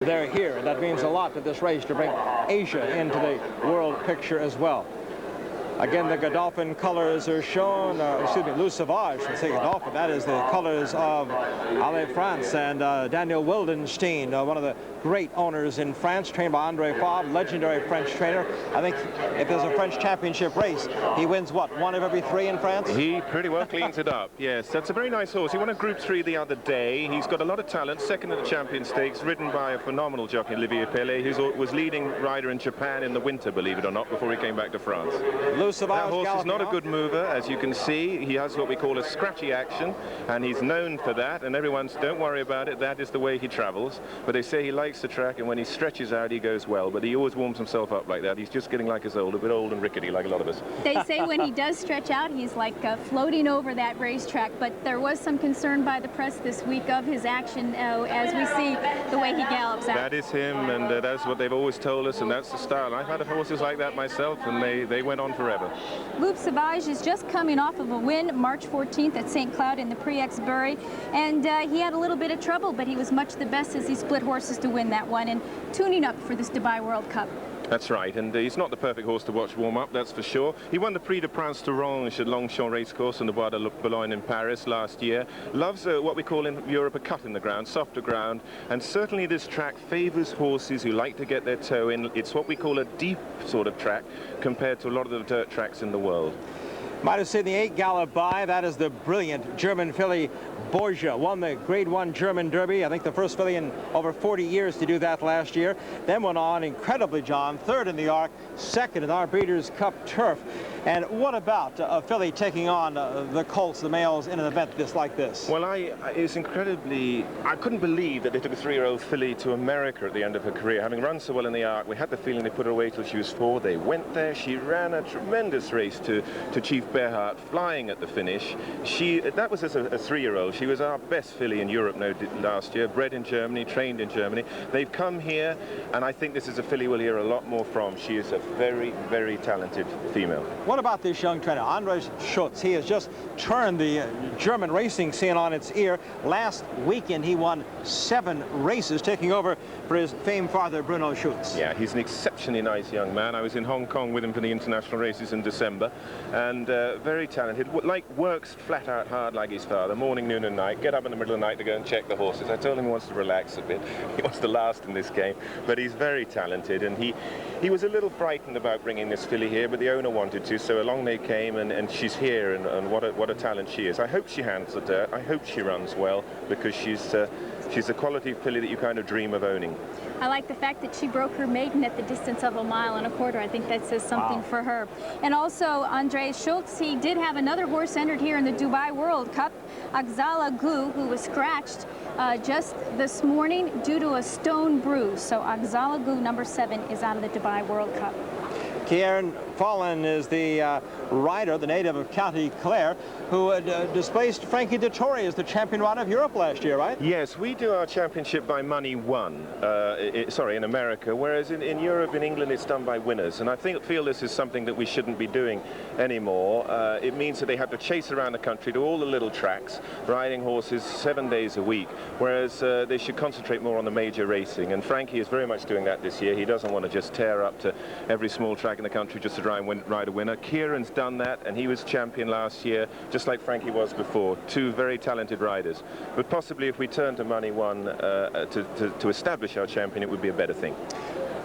They're here, and that means a lot to this race to bring Asia into the world picture as well. Again, the Godolphin colors are shown, excuse me, Le Sauvage, should say Godolphin. That is the colors of Ale France, and Daniel Wildenstein, one of the great owners in France, trained by Andre Fabre, legendary French trainer. I think if there's a French championship race, he wins, what, one of every three in France? He pretty well cleans it up, yes. That's a very nice horse. He won a Group 3 the other day. He's got a lot of talent, second in the Champion Stakes, ridden by a phenomenal jockey, Olivier Pellet, who was leading rider in Japan in the winter, believe it or not, before he came back to France. That horse is not a good mover, as you can see. He has what we call a scratchy action, and he's known for that, and everyone's, don't worry about it, that is the way he travels. But they say he likes the track, and when he stretches out, he goes well, but he always warms himself up like that. He's just getting like us old, a bit old and rickety, like a lot of us. They say when he does stretch out, he's like floating over that racetrack, but there was some concern by the press this week of his action as we see the way he gallops out. That is him, and that's what they've always told us, and that's the style. I've had horses like that myself, and they went on forever. Le Sauvage is just coming off of a win March 14th at St. Cloud in the Prix Bury, and he had a little bit of trouble, but he was much the best as he split horses to win that one and tuning up for this Dubai World Cup. That's right, and he's not the perfect horse to watch warm up, that's for sure. He won the Prix de Prince-Tourange at Longchamp Racecourse and the Bois de Boulogne in Paris last year. Loves what we call in Europe a cut in the ground, softer ground, and certainly this track favours horses who like to get their toe in. It's what we call a deep sort of track compared to a lot of the dirt tracks in the world. Might have seen the 8 gallop by. That is the brilliant German filly Borgia. Won the Grade 1 German Derby. I think the first filly in over 40 years to do that last year. Then went on incredibly, John, third in the Arc, second in our Breeders' Cup Turf. And what about a filly taking on the colts, the males, in an event like this? Well, it's incredibly... I couldn't believe that they took a 3-year-old filly to America at the end of her career. Having run so well in the Arc, we had the feeling they put her away till she was 4. They went there. She ran a tremendous race to Chief Bearheart, flying at the finish. That was as a 3-year-old. She was our best filly in Europe last year, bred in Germany, trained in Germany. They've come here, and I think this is a filly we'll hear a lot more from. She is a very, very talented female. What about this young trainer, Andres Schutz? He has just turned the German racing scene on its ear. Last weekend, he won 7 races, taking over for his famed father, Bruno Schutz. Yeah, he's an exceptionally nice young man. I was in Hong Kong with him for the international races in December, and very talented. Works flat out hard like his father, morning, noon, and night. Get up in the middle of the night to go and check the horses. I told him he wants to relax a bit. He wants to last in this game, but he's very talented, and he was a little frightened about bringing this filly here, but the owner wanted to, so along they came, and she's here, and what a talent she is. I hope she handles the dirt. I hope she runs well, because she's a quality filly that you kind of dream of owning. I like the fact that she broke her maiden at the distance of 1.25 miles. I think that says something for her. And also, Andres Schultz, he did have another horse entered here in the Dubai World Cup, Axala Gu, who was scratched just this morning due to a stone bruise. So Axala Gu, number 7, is out of the Dubai World Cup. Kieran Fallon is the rider, the native of County Clare, who displaced Frankie Dettori as the champion rider of Europe last year, right? Yes, we do our championship by money won, in America, whereas in Europe, in England, it's done by winners. And I feel this is something that we shouldn't be doing anymore. It means that they have to chase around the country to all the little tracks, riding horses 7 days a week, whereas they should concentrate more on the major racing. And Frankie is very much doing that this year. He doesn't want to just tear up to every small track in the country just to try and ride a winner. Kieran's done that, and he was champion last year, just like Frankie was before. 2 very talented riders. But possibly if we turn to money won to establish our champion, it would be a better thing.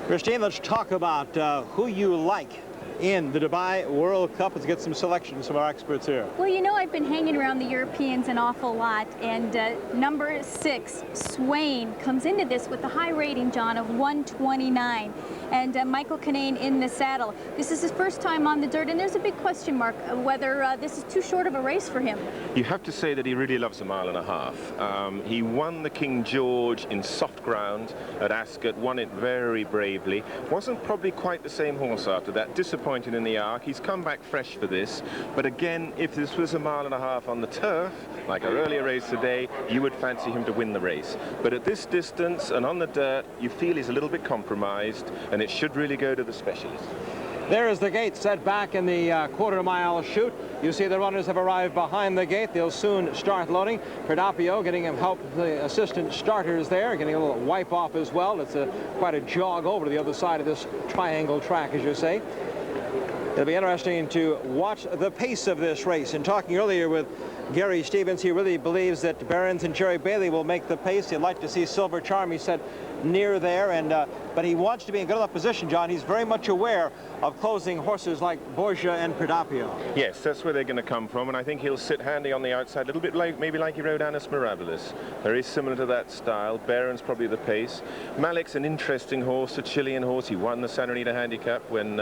Christine, let's talk about who you like in the Dubai World Cup. Let's get some selections from our experts here. Well, you know, I've been hanging around the Europeans an awful lot, and number 6, Swain, comes into this with a high rating, John, of 129. And Michael Kinane in the saddle. This is his first time on the dirt, and there's a big question mark whether this is too short of a race for him. You have to say that he really loves 1.5 miles. He won the King George in soft ground at Ascot, won it very bravely. Wasn't probably quite the same horse after that. Disappointed in the Arc. He's come back fresh for this. But again, if this was 1.5 miles on the turf, like our earlier race today, you would fancy him to win the race. But at this distance and on the dirt, you feel he's a little bit compromised, and it should really go to the specialist. There is the gate set back in the quarter-mile chute. You see the runners have arrived behind the gate. They'll soon start loading. Perdapio getting him help the assistant starters there, getting a little wipe off as well. It's quite a jog over to the other side of this triangle track, as you say. It'll be interesting to watch the pace of this race. And talking earlier with Gary Stevens, he really believes that Behrens and Jerry Bailey will make the pace. He'd like to see Silver Charm, he said, near there, and but he wants to be in good enough position, John. He's very much aware of closing horses like Borgia and Perdapio. Yes, that's where they're going to come from, and I think he'll sit handy on the outside, a little bit like maybe like he rode Annus Mirabilis. Very similar to that style. Behrens probably the pace. Malik's an interesting horse, a Chilean horse. He won the Santa Anita Handicap when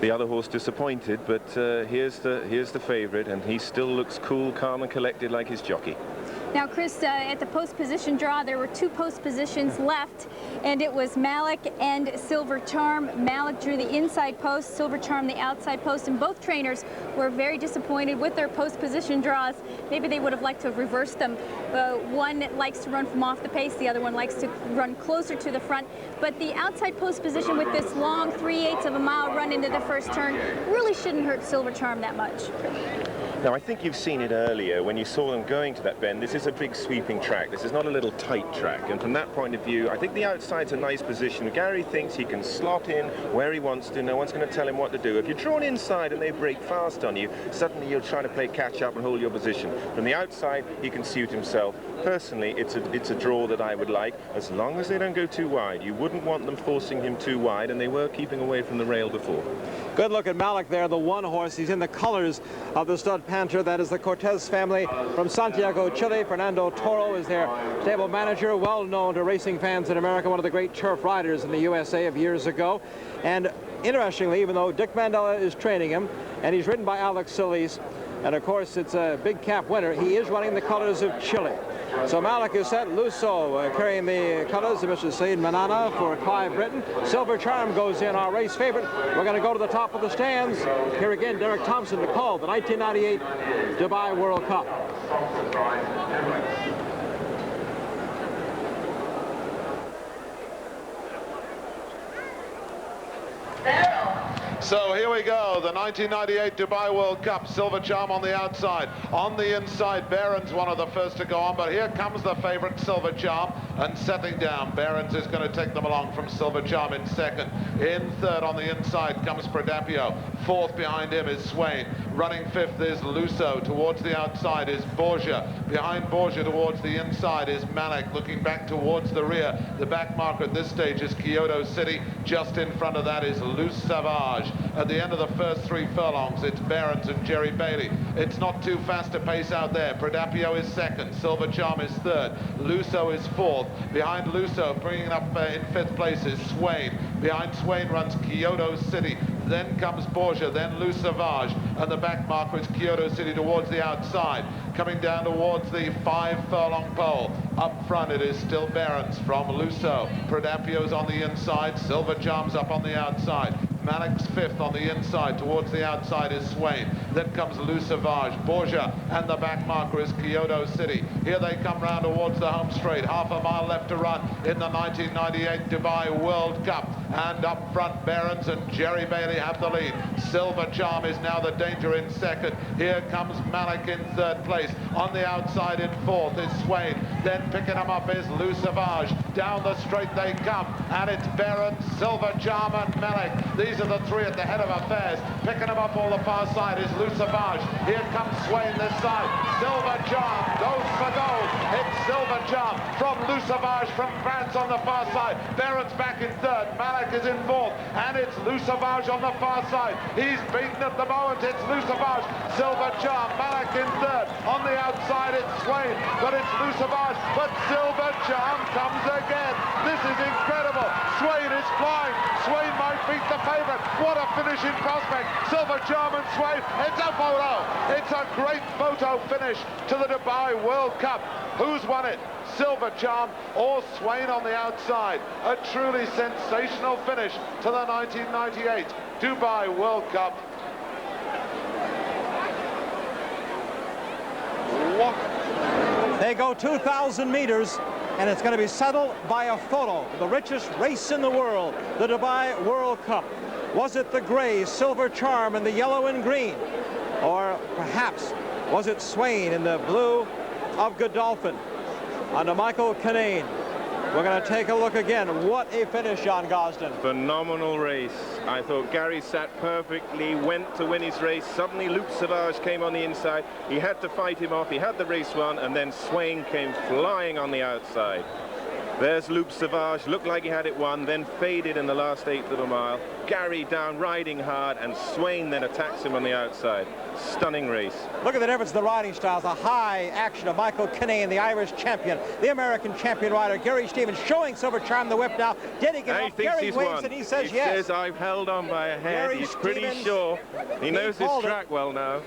the other horse disappointed, but here's the favorite, and he still looks cool, calm, and collected like his jockey. Now, Chris, at the post position draw, there were 2 post positions left, and it was Malik and Silver Charm. Malik drew the inside post, Silver Charm the outside post, and both trainers were very disappointed with their post position draws. Maybe they would have liked to have reversed them. One likes to run from off the pace, the other one likes to run closer to the front. But the outside post position with this long 3/8 of a mile run into the first turn really shouldn't hurt Silver Charm that much. Now, I think you've seen it earlier when you saw them going to that bend. This is a big sweeping track. This is not a little tight track. And from that point of view, I think the outside's a nice position. Gary thinks he can slot in where he wants to. No one's going to tell him what to do. If you're drawn inside and they break fast on you, suddenly you're trying to play catch up and hold your position. From the outside, he can suit himself. Personally, it's a draw that I would like, as long as they don't go too wide. You wouldn't want them forcing him too wide, and they were keeping away from the rail before. Good look at Malik there, the one horse. He's in the colors of the stud Panther. That is the Cortez family from Santiago, Chile. Fernando Toro is their stable manager, well known to racing fans in America, one of the great turf riders in the USA of years ago. And interestingly, even though Dick Mandela is training him, and he's ridden by Alex Solis, and of course it's a big cap winner, he is running the colors of Chile. So Malik is set. Lusso carrying the colors of Mr. Said Manana for Clive Britton. Silver Charm goes in, our race favorite. We're going to go to the top of the stands. Here again, Derek Thompson to call the 1998 Dubai World Cup. So here we go, the 1998 Dubai World Cup. Silver Charm on the outside. On the inside, Behrens one of the first to go on, but here comes the favorite, Silver Charm, and setting down. Behrens is going to take them along from Silver Charm in second. In third on the inside comes Perdapio. Fourth behind him is Swain. Running fifth is Lusso. Towards the outside is Borgia. Behind Borgia towards the inside is Malik. Looking back towards the rear. The back marker at this stage is Kyoto City. Just in front of that is Loose Savage. At the end of the first 3 furlongs, it's Behrens and Jerry Bailey. It's not too fast a pace out there. Perdapio is second. Silver Charm is third. Lusso is fourth. Behind Lusso, bringing up in 5th place is Swain. Behind Swain runs Kyoto City. Then comes Borgia, then Loose Savage, and the back marker is Kyoto City towards the outside. Coming down towards the 5 furlong pole. Up front it is still Behrens from Lusso. Perdapio's on the inside, Silver Charm's up on the outside. Malik's fifth on the inside. Towards the outside is Swain. Then comes Loose Savage, Borgia, and the back marker is Kyoto City. Here they come round towards the home straight. Half a mile left to run in the 1998 Dubai World Cup. And up front, Behrens and Jerry Bailey have the lead. Silver Charm is now the danger in second. Here comes Malik in third place. On the outside in fourth is Swain. Then picking him up is Loose Savage. Down the straight they come. And it's Behrens, Silver Charm and Malik. These are the 3 at the head of affairs. Picking him up on the far side is Loose Savage. Here comes Swain this side. Silver Charm goes for gold. It's Silver Charm from Loose Savage from France on the far side. Behrens back in third. Malik is in fourth. And it's Loose Savage on the far side. He's beaten at the moment. It's Loose Savage. Silver Charm. Malik in third. On the outside it's Swain. But it's Loose Savage. But Silver Charm comes again. This is incredible. Swain is flying. Swain might beat the favorite. What a finishing prospect. Silver Charm and Swain. It's a photo. It's a great photo finish to the Dubai World Cup. Who's won it? Silver Charm or Swain on the outside. A truly sensational finish to the 1998 Dubai World Cup. What? They go 2,000 meters, and it's going to be settled by a photo. The richest race in the world, the Dubai World Cup. Was it the gray Silver Charm and the yellow and green? Or perhaps was it Swain in the blue of Godolphin under Michael Kinane? We're going to take a look again. What a finish, John Gosden. Phenomenal race. I thought Gary sat perfectly, went to win his race. Suddenly Luke Savage came on the inside. He had to fight him off. He had the race won, and then Swain came flying on the outside. There's Luke Savage, looked like he had it won, then faded in the last eighth of a mile. Gary down, riding hard, and Swain then attacks him on the outside. Stunning race. Look at the difference in the riding styles. The high action of Michael Kinane, the Irish champion, the American champion rider, Gary Stevens, showing Silver Charm the whip now. Did he get off? Gary waves and he says yes. He says, I've held on by a head. Gary He's pretty Stevens, sure. He knows his track well now.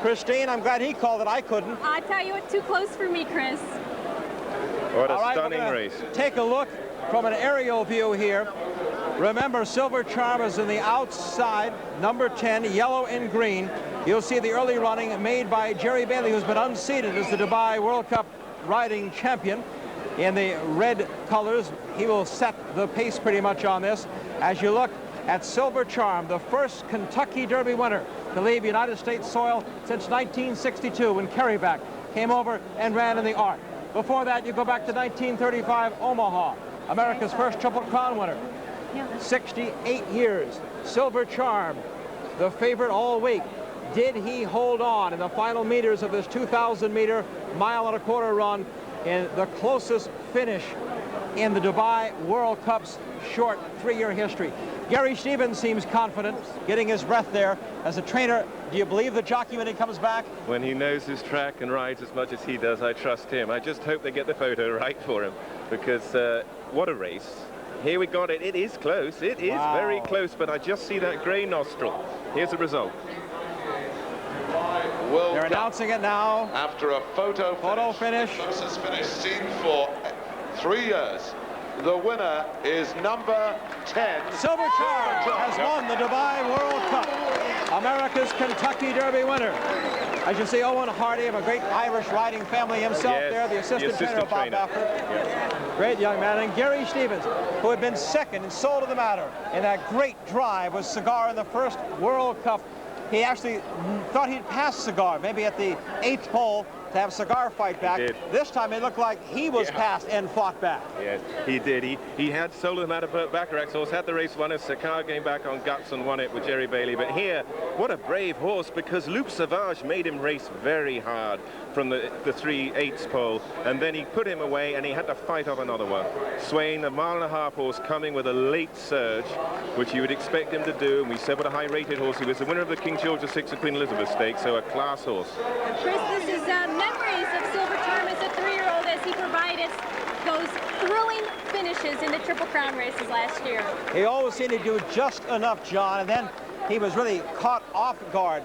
Christine, I'm glad he called it. I couldn't. I tell you what, too close for me, Chris. What a stunning race. Take a look from an aerial view here. Remember, Silver Charm is in the outside, number 10, yellow and green. You'll see the early running made by Jerry Bailey, who's been unseated as the Dubai World Cup riding champion. In the red colors, he will set the pace pretty much on this. As you look at Silver Charm, the first Kentucky Derby winner to leave United States soil since 1962 when Kerryback came over and ran in the Arc. Before that, you go back to 1935 Omaha, America's first Triple Crown winner. 68 years. Silver Charm, the favorite all week. Did he hold on in the final meters of this 2,000-meter mile-and-a-quarter run in the closest finish in the Dubai World Cup's short three-year history? Gary Stevens seems confident, getting his breath there. As a trainer, do you believe the jockey when he comes back? When he knows his track and rides as much as he does, I trust him. I just hope they get the photo right for him, because what a race. Here we got it. It is close. It is very close, but I just see that grey nostril. Here's the result. They're announcing it now. After a photo finish. Closest finish seen for 3 years. The winner is number 10. Silver Charm has won the Dubai World Cup. America's Kentucky Derby winner. As you see, Owen Hardy of a great Irish riding family himself there, the assistant trainer of Bob Baffert. Great young man. And Gary Stevens, who had been second and soul to the matter in that great drive with Cigar in the first World Cup. He actually thought he'd pass Cigar, maybe at the 8th pole, to have Cigar fight back. This time it looked like he was passed and fought back. Yes, he did. He had solo the matter Burt Bacharach's horse, had the race won as Cigar came back on guts and won it with Jerry Bailey. But here, what a brave horse, because Luke Savage made him race very hard from the 3/8 pole, and then he put him away and he had to fight off another one. Swain, a mile-and-a-half horse, coming with a late surge, which you would expect him to do, and we said what a high-rated horse he was. The winner of the King George VI at Queen Elizabeth Stakes, so a class horse. Chris, this is memories of Silver Charm as a 3-year-old as he provided those thrilling finishes in the Triple Crown races last year. He always seemed to do just enough, John, and then he was really caught off guard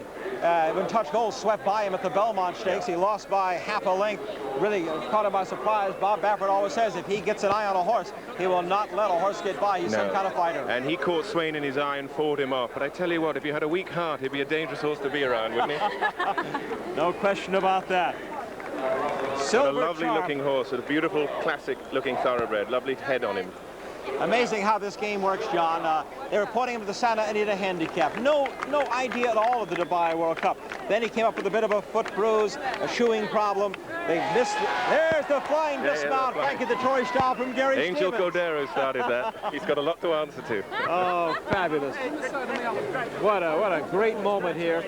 when Touch Gold swept by him at the Belmont Stakes. He lost by half a length, really caught him by surprise. Bob Baffert always says if he gets an eye on a horse, he will not let a horse get by. He's some kind of fighter. And he caught Swain in his eye and fought him off. But I tell you what, if you had a weak heart, he'd be a dangerous horse to be around, wouldn't he? No question about that. Silver Charm. A lovely looking horse, with a beautiful classic looking thoroughbred, lovely head on him. Amazing how this game works, John. They were pointing him to the Santa Anita handicap. No idea at all of the Dubai World Cup. Then he came up with a bit of a foot bruise, a shoeing problem. They missed. There's the flying dismount. Frankie Dettori style from Gary Angel Stevens. Cordero started that. He's got a lot to answer to. Oh, fabulous. What a great moment here.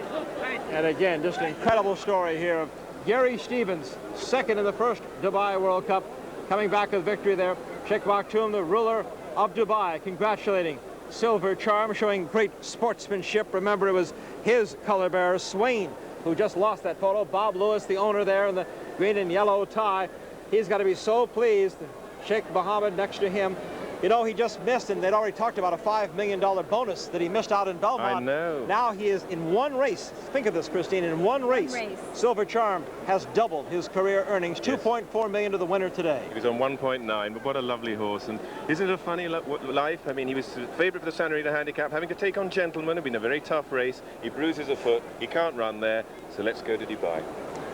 And again, just an incredible story here of Gary Stevens, second in the first Dubai World Cup, coming back with victory there. Sheikh Maktoum, the ruler of Dubai, congratulating Silver Charm, showing great sportsmanship. Remember, it was his color bearer, Swain, who just lost that photo. Bob Lewis, the owner there in the green and yellow tie. He's got to be so pleased. Sheikh Mohammed next to him. You know, he just missed, and they'd already talked about a $5 million bonus that he missed out in Belmont. I know. Now he is in one race. Think of this, Christine. In one race, Silver Charm has doubled his career earnings. $2.4 million to the winner today. He was on 1.9, but what a lovely horse. And isn't it a funny life? I mean, he was favourite for the Santa Anita handicap, having to take on Gentleman. It's been a very tough race. He bruises a foot. He can't run there. So let's go to Dubai.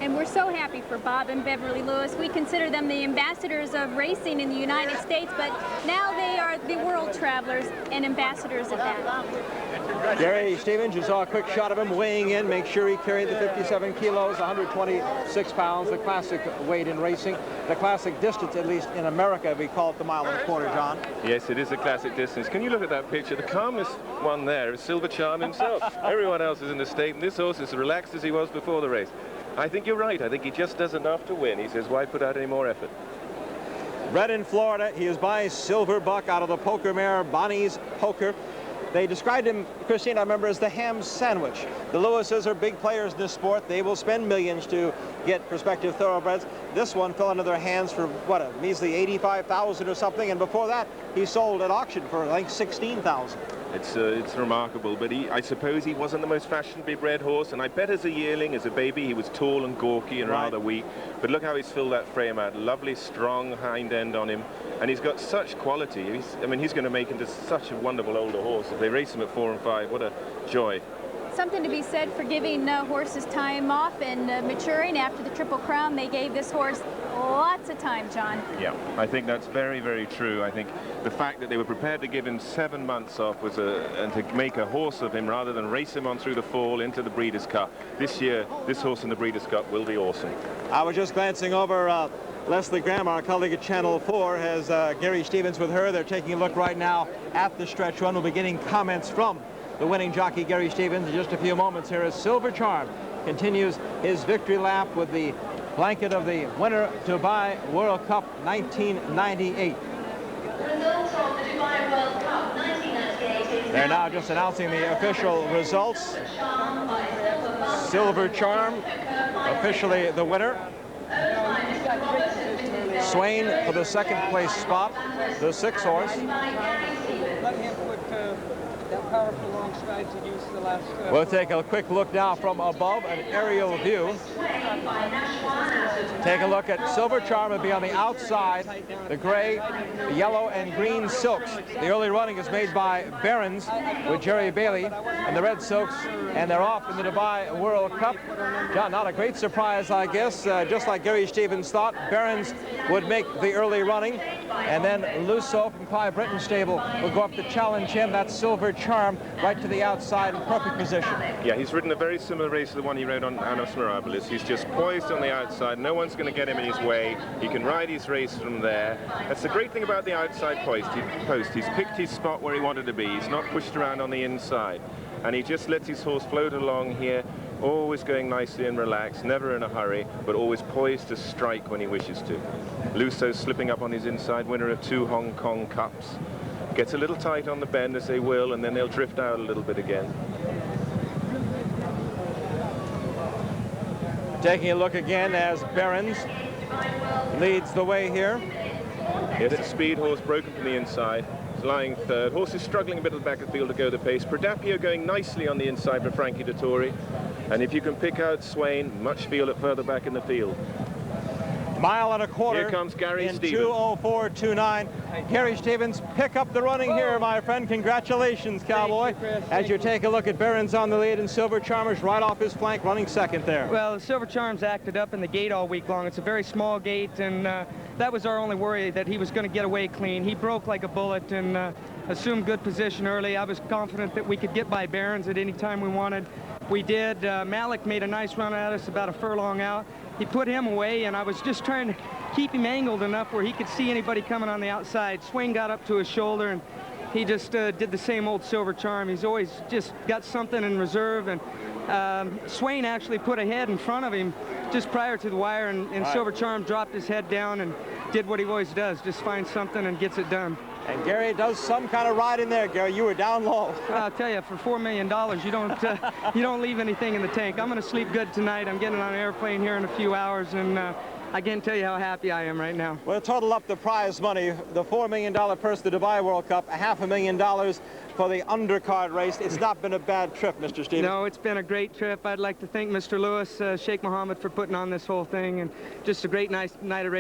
And we're so happy for Bob and Beverly Lewis. We consider them the ambassadors of racing in the United States, but now they are the world travelers and ambassadors of that. Gary Stevens, you saw a quick shot of him weighing in. Make sure he carried the 57 kilos, 126 pounds, the classic weight in racing. The classic distance, at least in America, we call it the 1.25 miles, John. Yes, it is a classic distance. Can you look at that picture? The calmest one there is Silver Charm himself. Everyone else is in the state, and this horse is as relaxed as he was before the race. I think you're right. I think he just does enough to win. He says, why put out any more effort? Bred in Florida, he is by Silver Buck out of the poker mare Bonnie's Poker. They described him, Christine, I remember, as the ham sandwich. The Lewises are big players in this sport. They will spend millions to get prospective thoroughbreds. This one fell into their hands for, what, a measly $85,000 or something, and before that, he sold at auction for, I think, $16,000. It's remarkable, but I suppose he wasn't the most fashionably bred horse, and I bet as a yearling, as a baby, he was tall and gawky and rather weak. But look how he's filled that frame out. Lovely, strong hind end on him, and he's got such quality. I mean, he's going to make into such a wonderful older horse. If they race him at 4 and 5, what a joy. Something to be said for giving horses time off and maturing. After the Triple Crown, they gave this horse lots of time, John. Yeah, I think that's very, very true. I think the fact that they were prepared to give him 7 months off was and to make a horse of him rather than race him on through the fall into the Breeders' Cup. This year, this horse in the Breeders' Cup will be awesome. I was just glancing over Leslie Graham, our colleague at Channel 4, has Gary Stevens with her. They're taking a look right now at the stretch run. We'll be getting comments from the winning jockey, Gary Stevens, in just a few moments. Here as Silver Charm continues his victory lap with the blanket of the winner Dubai World Cup 1998. Results of the Dubai World Cup 1998. They're now just announcing the official results. Silver Charm, officially the winner. Swain for the second place spot, the 6th horse. Let him put that powerful long stride to use the last... We'll take a quick look now from above, an aerial view. Take a look at Silver Charm. Will be on the outside, the gray, the yellow, and green silks. The early running is made by Barons with Jerry Bailey and the red silks, and they're off in the Dubai World Cup. John, not a great surprise, I guess. Just like Gary Stevens thought, Barons would make the early running, and then Lusso from Clive Britton's stable will go up to challenge him. That's Silver Charm right to the outside in perfect position. Yeah, he's ridden a very similar race to the one he rode on Anos Mirabilis. He's just poised on the outside. No one's going to get him in his way. He can ride his race from there. That's the great thing about the outside post. He's picked his spot where he wanted to be. He's not pushed around on the inside. And he just lets his horse float along here, always going nicely and relaxed, never in a hurry, but always poised to strike when he wishes to. Lusso slipping up on his inside, winner of 2 Hong Kong Cups. Gets a little tight on the bend, as they will, and then they'll drift out a little bit again. Taking a look again as Barons leads the way here. It's a speed horse broken from the inside. It's lying third. Horse is struggling a bit at the back of the field to go the pace. Prodapio going nicely on the inside for Frankie Dettori. And if you can pick out Swain, much feel it further back in the field. 1.25 miles. Here comes Gary in Stevens. 2:04.29. Gary Stevens, pick up the running here, my friend. Congratulations, Cowboy. As you take a look at Barons on the lead and Silver Charmers right off his flank, running second there. Well, Silver Charm's acted up in the gate all week long. It's a very small gate, and that was our only worry, that he was going to get away clean. He broke like a bullet and assumed good position early. I was confident that we could get by Barons at any time we wanted. We did. Malik made a nice run at us about a furlong out. He put him away, and I was just trying to keep him angled enough where he could see anybody coming on the outside. Swain got up to his shoulder, and he just did the same old Silver Charm. He's always just got something in reserve, and Swain actually put a head in front of him just prior to the wire, and right. Silver Charm dropped his head down and did what he always does, just finds something and gets it done. And Gary does some kind of ride in there, Gary. You were down low. I'll tell you, for $4 million, you don't leave anything in the tank. I'm going to sleep good tonight. I'm getting on an airplane here in a few hours, and I can't tell you how happy I am right now. We'll total up the prize money, the $4 million purse, the Dubai World Cup, $500,000 for the undercard race. It's not been a bad trip, Mr. Stevens. No, it's been a great trip. I'd like to thank Mr. Lewis, Sheikh Mohammed, for putting on this whole thing, and just a great night of racing.